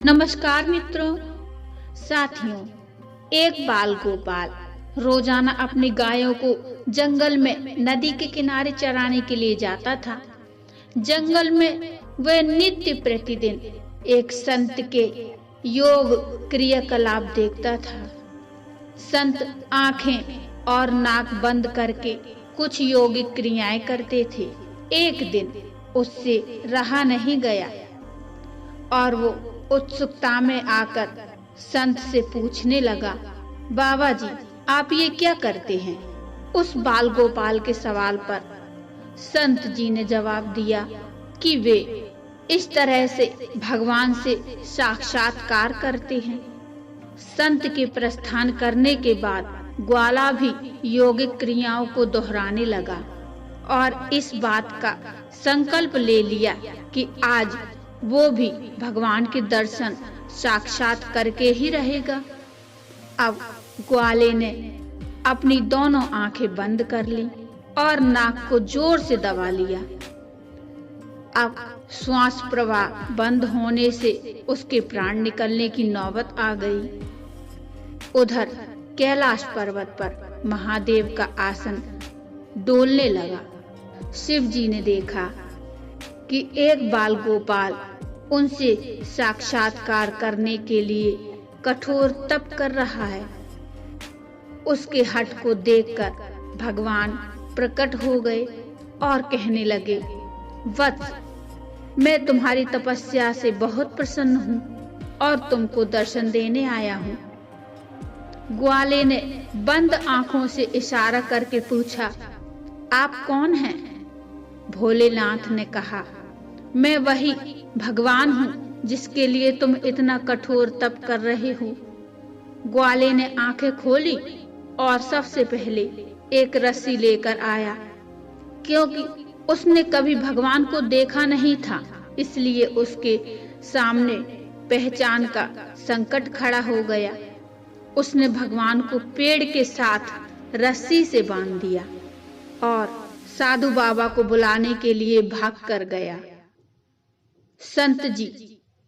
नमस्कार मित्रों, साथियों। एक बाल गोपाल रोजाना अपनी गायों को जंगल में नदी के किनारे चराने के लिए जाता था। जंगल में वह नित्य प्रतिदिन एक संत के योग क्रियाकलाप देखता था। संत आंखें और नाक बंद करके कुछ योगिक क्रियाएं करते थे। एक दिन उससे रहा नहीं गया और वो उत्सुकता में आकर संत से पूछने लगा, बाबा जी, आप ये क्या करते हैं? उस बाल गोपाल के सवाल पर संत जी ने जवाब दिया कि वे इस तरह से भगवान से साक्षात्कार करते हैं। संत के प्रस्थान करने के बाद ग्वाला भी योगिक क्रियाओं को दोहराने लगा और इस बात का संकल्प ले लिया कि आज वो भी भगवान के दर्शन साक्षात करके ही रहेगा। अब ग्वाले ने अपनी दोनों आंखें बंद कर ली और नाक को जोर से दबा लिया। अब श्वास प्रवाह बंद होने से उसके प्राण निकलने की नौबत आ गई। उधर कैलाश पर्वत पर महादेव का आसन डोलने लगा। शिव जी ने देखा कि एक बाल गोपाल उनसे साक्षात्कार करने के लिए कठोर तप कर रहा है। उसके हठ को देखकर भगवान प्रकट हो गए और कहने लगे, वत्स, मैं तुम्हारी तपस्या से बहुत प्रसन्न हूँ और तुमको दर्शन देने आया हूँ। ग्वाले ने बंद आंखों से इशारा करके पूछा, आप कौन हैं? भोलेनाथ ने कहा, मैं वही भगवान हूँ जिसके लिए तुम इतना कठोर तप कर रहे हो। ग्वाले ने आंखें खोली और सबसे पहले एक रस्सी लेकर आया। क्योंकि उसने कभी भगवान को देखा नहीं था, इसलिए उसके सामने पहचान का संकट खड़ा हो गया। उसने भगवान को पेड़ के साथ रस्सी से बांध दिया और साधु बाबा को बुलाने के लिए भाग कर गया। संत जी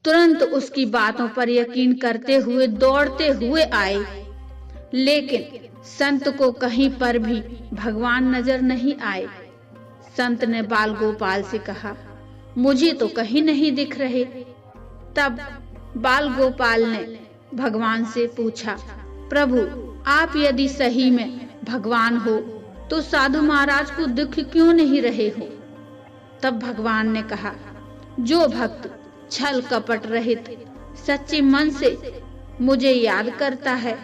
तुरंत उसकी बातों पर यकीन करते हुए दौड़ते हुए आए, लेकिन संत को कहीं पर भी भगवान नजर नहीं आए। संत ने बाल गोपाल से कहा, मुझे तो कहीं नहीं दिख रहे। तब बाल गोपाल ने भगवान से पूछा, प्रभु, आप यदि सही में भगवान हो तो साधु महाराज को दिख क्यों नहीं रहे हो? तब भगवान ने कहा, जो भक्त छल कपट रहित सच्चे मन से मुझे याद करता है,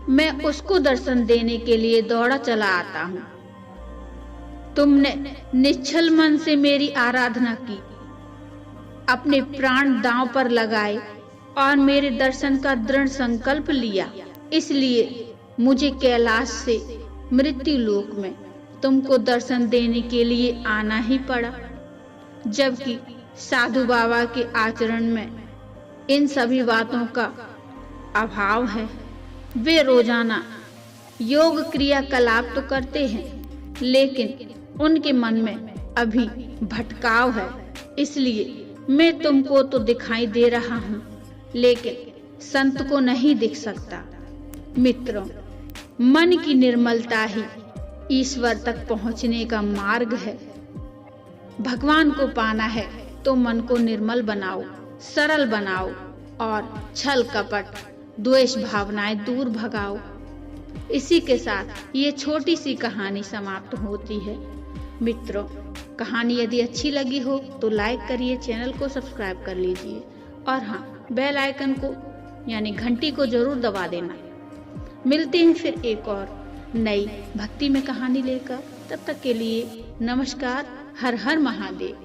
मैं उसको दर्शन देने के लिए दौड़ा चला आता हूँ। तुमने निश्चल मन से मेरी आराधना की, अपने प्राण दांव पर लगाए और मेरे दर्शन का दृढ़ संकल्प लिया। इसलिए मुझे कैलाश से मृत्यु लोक में तुमको दर्शन देने के लिए आना ही पड़ा। जबकि साधु बाबा के आचरण में इन सभी बातों का अभाव है। वे रोजाना योग क्रियाकलाप तो करते हैं, लेकिन उनके मन में अभी भटकाव है। इसलिए मैं तुमको तो दिखाई दे रहा हूँ, लेकिन संत को नहीं दिख सकता। मित्रों, मन की निर्मलता ही ईश्वर तक पहुँचने का मार्ग है। भगवान को पाना है तो मन को निर्मल बनाओ, सरल बनाओ और छल कपट, द्वेष भावनाएं दूर भगाओ। इसी के साथ ये छोटी सी कहानी समाप्त होती है। मित्रों, कहानी यदि अच्छी लगी हो तो लाइक करिए, चैनल को सब्सक्राइब कर लीजिए और हाँ, बेल आइकन को यानी घंटी को जरूर दबा देना। मिलते हैं फिर एक और नई भक्ति में कहानी लेकर। तब तक के लिए नमस्कार। हर हर महादेव।